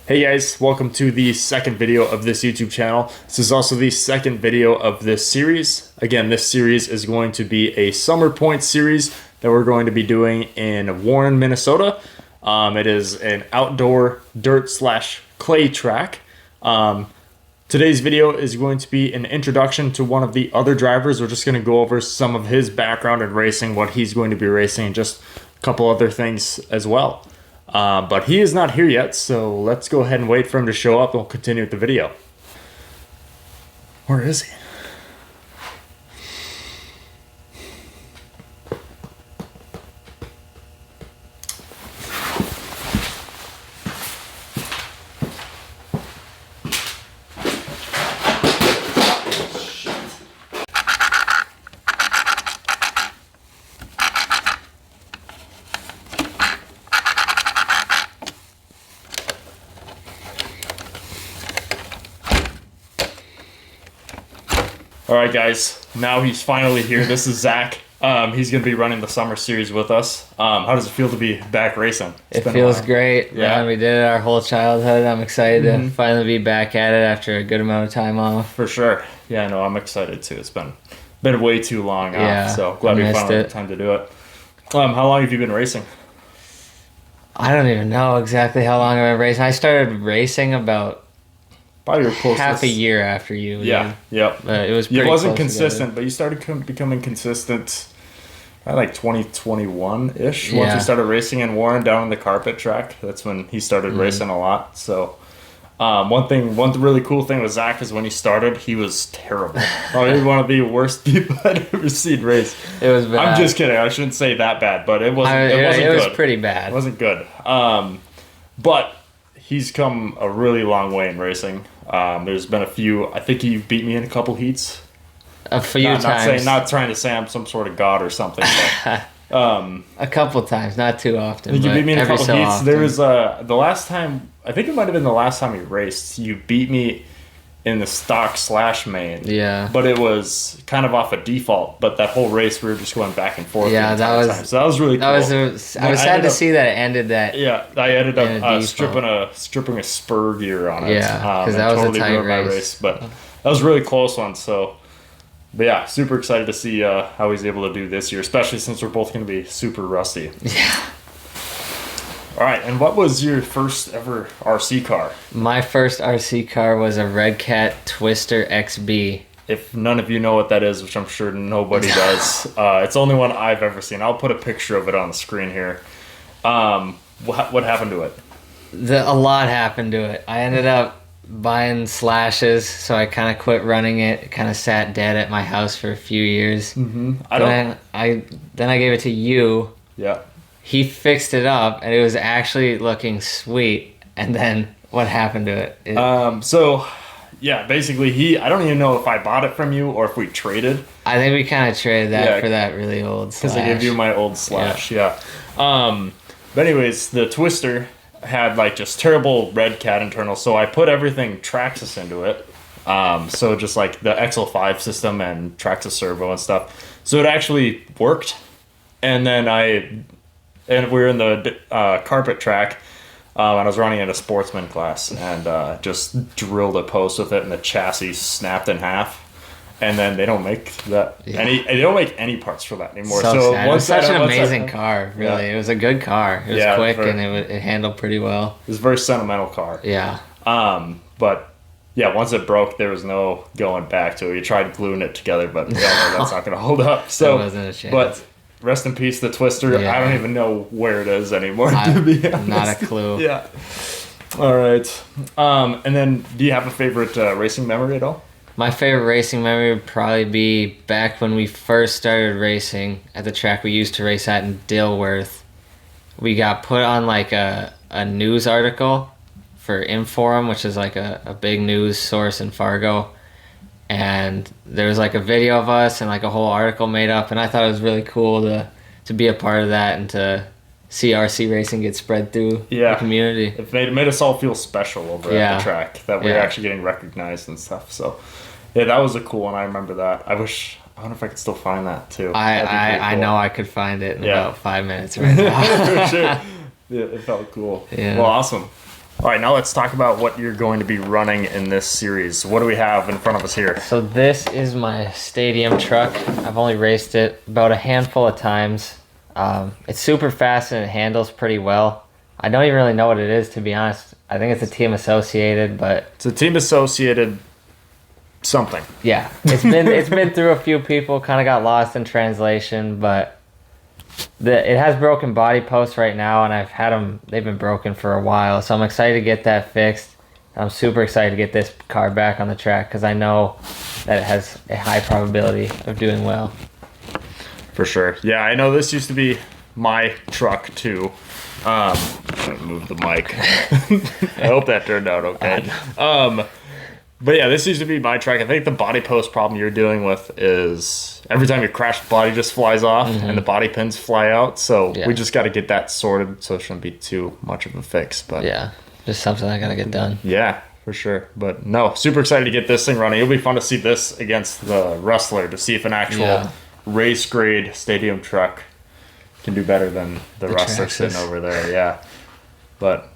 Hey guys, welcome to the second video of this YouTube channel. This is also the second video of this series. Again, this series is going to be a summer point series that we're going to be doing in Warren, Minnesota. It is an outdoor dirt/clay track. Today's video is going to be an introduction to one of the other drivers. We're just going to go over some of his background in racing, what he's going to be racing, and just a couple other things as well. But he is not here yet, so let's go ahead and wait for him to show up and we'll continue with the video. Where is he? All right, guys, now he's finally here. This is Zach. He's going to be running the summer series with us. How does it feel to be back racing? It feels great. Yeah, man, we did it our whole childhood. I'm excited to finally be back at it after a good amount of time off. For sure. Yeah, no, I'm excited too. It's been way too long off, so glad we finally had time to do it. How long have you been racing? I don't even know exactly how long I've been racing. I started racing about half a year after you. Yeah, yep. But it was pretty wasn't consistent, but you started becoming consistent by like 2021-ish. Once you started racing in Warren down on the carpet track, that's when he started racing a lot. So one really cool thing with Zach is when he started, he was terrible. Probably one of the worst people I'd ever seen race. It was bad. I'm just kidding. I shouldn't say that bad, but it wasn't good. It was pretty bad. It wasn't good. But he's come a really long way in racing. There's been a few. I think he beat me in a couple heats. A few times. Not trying to say I'm some sort of god or something. But, a couple times, not too often. You beat me in a couple heats. Often. There was the last time. I think it might have been the last time you raced. You beat me in the stock/main. Yeah. But it was kind of off a default. But that whole race, we were just going back and forth. Yeah, so that was really cool. I was sad to see that it ended that. Yeah, I ended up stripping a spur gear on it. Yeah, because that was totally a tight race. But that was a really close one. So, but yeah, super excited to see how he's able to do this year, especially since we're both going to be super rusty. Yeah. All right, and what was your first ever RC car? My first RC car was a Red Cat Twister XB. If none of you know what that is, which I'm sure nobody does, it's the only one I've ever seen. I'll put a picture of it on the screen here. What happened to it? A lot happened to it. I ended up buying slashes, so I kind of quit running it. It kind of sat dead at my house for a few years. Mm-hmm. Then I gave it to you. Yeah. He fixed it up, and it was actually looking sweet. And then what happened to it? So, yeah, basically I don't even know if I bought it from you or if we traded. I think we kind of traded that for that really old slash. Because I gave you my old slash, yeah. But anyways, the Twister had like just terrible Red Cat internals, so I put everything Traxxas into it. So just like the XL5 system and Traxxas servo and stuff. So it actually worked. And then we were in the carpet track, and I was running in a sportsman class, and just drilled a post with it, and the chassis snapped in half. And then they don't make that they don't make any parts for that anymore. So it was such an amazing car, really. Yeah. It was a good car. It was quick and it handled pretty well. It was a very sentimental car. Yeah. But yeah, once it broke, there was no going back to it. You tried gluing it together, but that's not going to hold up. So, there wasn't a chance. But rest in peace, the Twister. Yeah. I don't even know where it is anymore, to be honest. Not a clue. Yeah. All right. And then, do you have a favorite racing memory at all? My favorite racing memory would probably be back when we first started racing at the track we used to race at in Dilworth. We got put on like a news article for Inforum, which is like a big news source in Fargo. And there was like a video of us and like a whole article made up. And I thought it was really cool to be a part of that and to see RC racing get spread through the community. It made us all feel special over at the track, that we're actually getting recognized and stuff. So, yeah, that was a cool one. I remember that. I wonder if I could still find that, too. I know I could find it in about 5 minutes right now. For sure. Yeah, it felt cool. Yeah. Well, awesome. All right, now let's talk about what you're going to be running in this series. What do we have in front of us here? So this is my stadium truck. I've only raced it about a handful of times. It's super fast and it handles pretty well. I don't even really know what it is, to be honest. I think it's a Team Associated, but It's a Team Associated something. yeah, it's been through a few people. Kind of got lost in translation, but it has broken body posts right now, and I've had them. They've been broken for a while, so I'm excited to get that fixed. I'm super excited to get this car back on the track because I know that it has a high probability of doing well. For sure. Yeah, I know this used to be my truck too. I'm gonna move the mic. I hope that turned out okay. But yeah, this used to be my truck. I think the body post problem you're dealing with is every time you crash, the body just flies off and the body pins fly out. So Yeah. we just got to get that sorted so it shouldn't be too much of a fix. But Yeah, just something I gotta get done. yeah, for sure. But no, super excited to get this thing running. It'll be fun to see this against the Rustler to see if an actual Yeah. race grade stadium truck can do better than the Rustler Traxxas. sitting over there. Yeah. But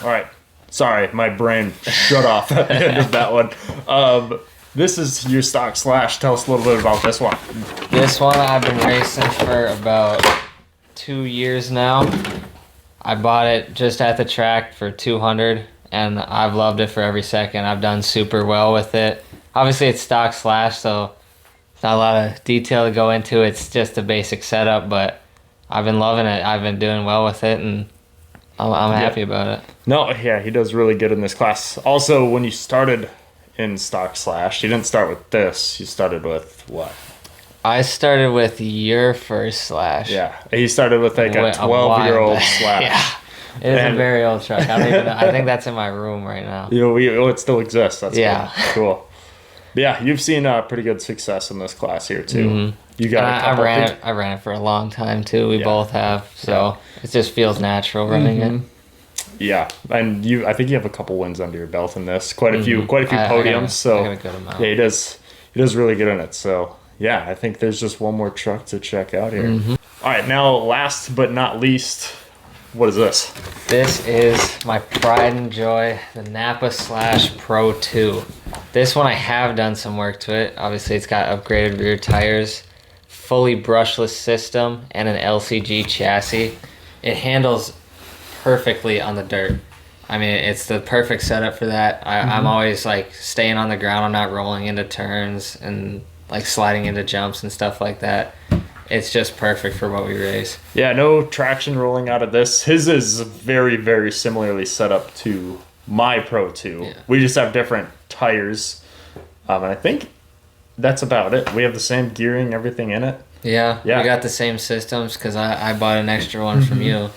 all right. Sorry, my brain shut off at the end of that one. This is your stock slash. Tell us a little bit about this one. This one I've been racing for about 2 years now. I bought it just at the track for $200, and I've loved it for every second. I've done super well with it. Obviously, it's stock slash, so it's not a lot of detail to go into. It's just a basic setup, but I've been loving it. I've been doing well with it, and I'm happy about it. No, yeah, he does really good in this class. Also, when you started in stock slash, you didn't start with this. You started with what? I started with your first slash. Yeah, he started with like a Wait, 12-year-old while back. slash. Yeah. It is And- a very old truck. I don't even know. I think that's in my room right now. You know, it still exists. That's Yeah. cool. But yeah, you've seen pretty good success in this class here too. Mhm. You got a I couple. ran it for a long time too. We Yeah. both have, so it just feels natural running it. Yeah, and I think you have a couple wins under your belt in this. Quite a few I podiums. got So a good amount. yeah, he does really good in it. So yeah, I think there's just one more truck to check out here. Mm-hmm. All right, now last but not least, what is this? This is my pride and joy, the Napa Slash Pro 2. This one I have done some work to it. Obviously, it's got upgraded rear tires, fully brushless system, and an LCG chassis. It handles perfectly on the dirt. I mean, it's the perfect setup for that. I'm always like staying on the ground. I'm not rolling into turns and like sliding into jumps and stuff like that. It's just perfect for what we race. Yeah, no traction rolling out of this. His is very, very similarly set up to my Pro 2. Yeah. We just have different tires. And I think that's about it. We have the same gearing, everything in it. Yeah, Yeah. we got the same systems because I bought an extra one from you.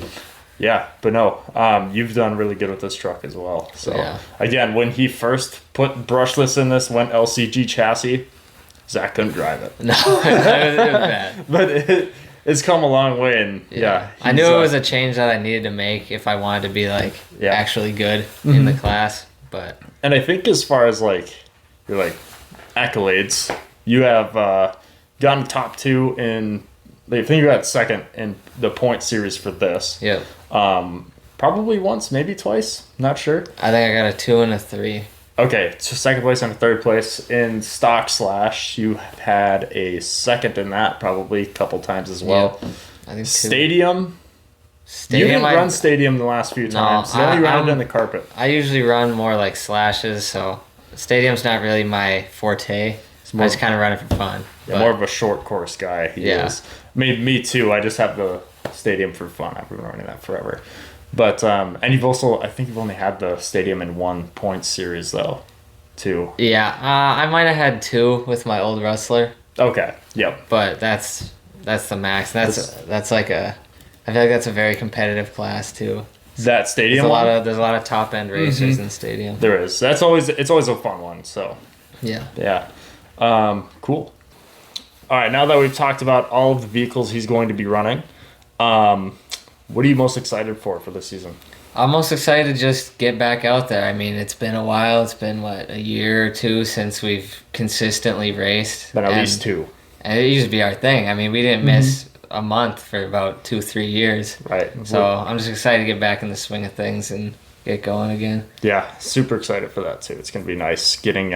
Yeah, but no, you've done really good with this truck as well. So Yeah. again, when he first put brushless in this, went LCG chassis, Zach couldn't drive it. No, it was bad. But it's come a long way, and yeah, I knew it was a change that I needed to make if I wanted to be like Yeah. actually good in the class. But And I think as far as like your like accolades, you have gotten top 2 in. I think you got second in the point series for this. yeah, Probably once, maybe twice. Not sure. I think I got a 2 and a 3. Okay, so second place and third place in stock slash. You had a second in that probably a couple times as well. Yeah, I think 2. Stadium. Stadium, You didn't I, run stadium the last few times. You only ran it in the carpet. I usually run more like slashes, so stadium's not really my forte. more- I just kind of run it for fun. Yeah, But- more of a short course guy. He Yeah. is. Me too. I just have the stadium for fun. I've been running that forever. But and you've also, I think you've only had the stadium in one point series though, too. yeah, I might have had 2 with my old Rustler, Okay. Yep. but that's the max. That's like a, I feel like that's a very competitive class too. That There's stadium a one. lot of top end racers in stadium. There is. It's always a fun one. So Yeah. yeah. Cool. All right. Now that we've talked about all of the vehicles he's going to be running, what are you most excited for this season? I'm most excited to just get back out there. I mean, it's been a while. It's been, a year or 2 since we've consistently raced. Been at And- least 2. And it used to be our thing. I mean, we didn't miss a month for about 2-3 years. Right. So I'm just excited to get back in the swing of things and get going again. Yeah, super excited for that too. It's going to be nice getting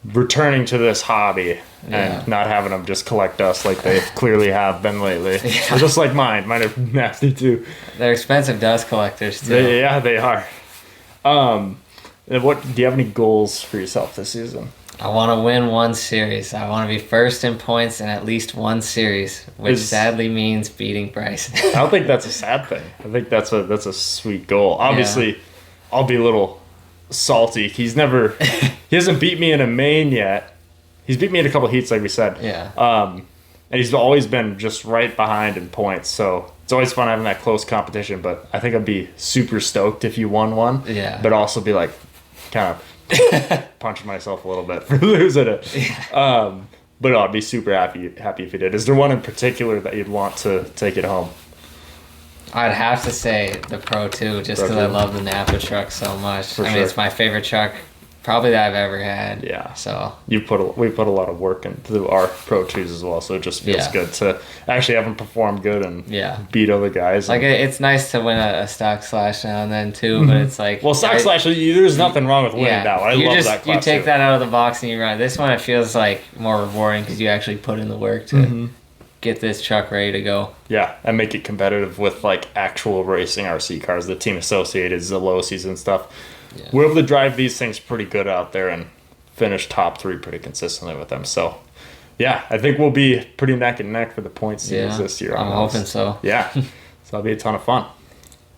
returning to this hobby and not having them just collect dust like they clearly have been lately. Or just like mine. Mine are nasty too. They're expensive dust collectors too. They are. What do you have any goals for yourself this season? I want to win one series. I want to be first in points in at least one series, which sadly means beating Bryson. I don't think that's a sad thing. I think that's a sweet goal. Obviously, I'll be a little salty. He hasn't beat me in a main yet. He's beat me in a couple heats, like we said. Yeah. And he's always been just right behind in points. So it's always fun having that close competition. But I think I'd be super stoked if you won one. Yeah. But also be like, kind of punching myself a little bit for losing it. Yeah. But I'd be super happy if you did. Is there one in particular that you'd want to take it home? I'd have to say the Pro 2, just because I love the Napa truck so much. I mean, it's my favorite truck probably that I've ever had. Yeah. So we put a lot of work into our Pro 2s as well, so it just feels good to actually have them perform good and beat other guys. Like, it's nice to win a stock slash now and then too, but it's like... Well, stock slash, there's nothing wrong with winning that one. I love that class. You take that out of the box and you run. This one, it feels like more rewarding because you actually put in the work to get this truck ready to go. Yeah, and make it competitive with like actual racing RC cars, the Team Associated, Zellosi's and stuff. Yeah. We're able to drive these things pretty good out there and finish top 3 pretty consistently with them. So, yeah, I think we'll be pretty neck and neck for the point series this year. I'm hoping so. Yeah, so that'll be a ton of fun.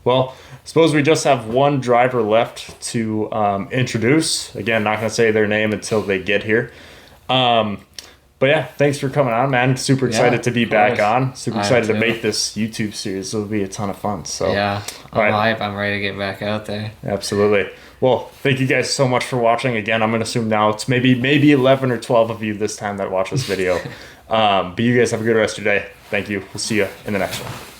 Well, I suppose we just have one driver left to introduce. Again, not going to say their name until they get here. But yeah, thanks for coming on, man. Super excited to be back on. Super excited to make this YouTube series. It'll be a ton of fun. So yeah, I'm hype. I'm ready to get back out there. Absolutely. Well, thank you guys so much for watching. Again, I'm going to assume now it's maybe 11 or 12 of you this time that watch this video. But you guys have a good rest of your day. Thank you. We'll see you in the next one.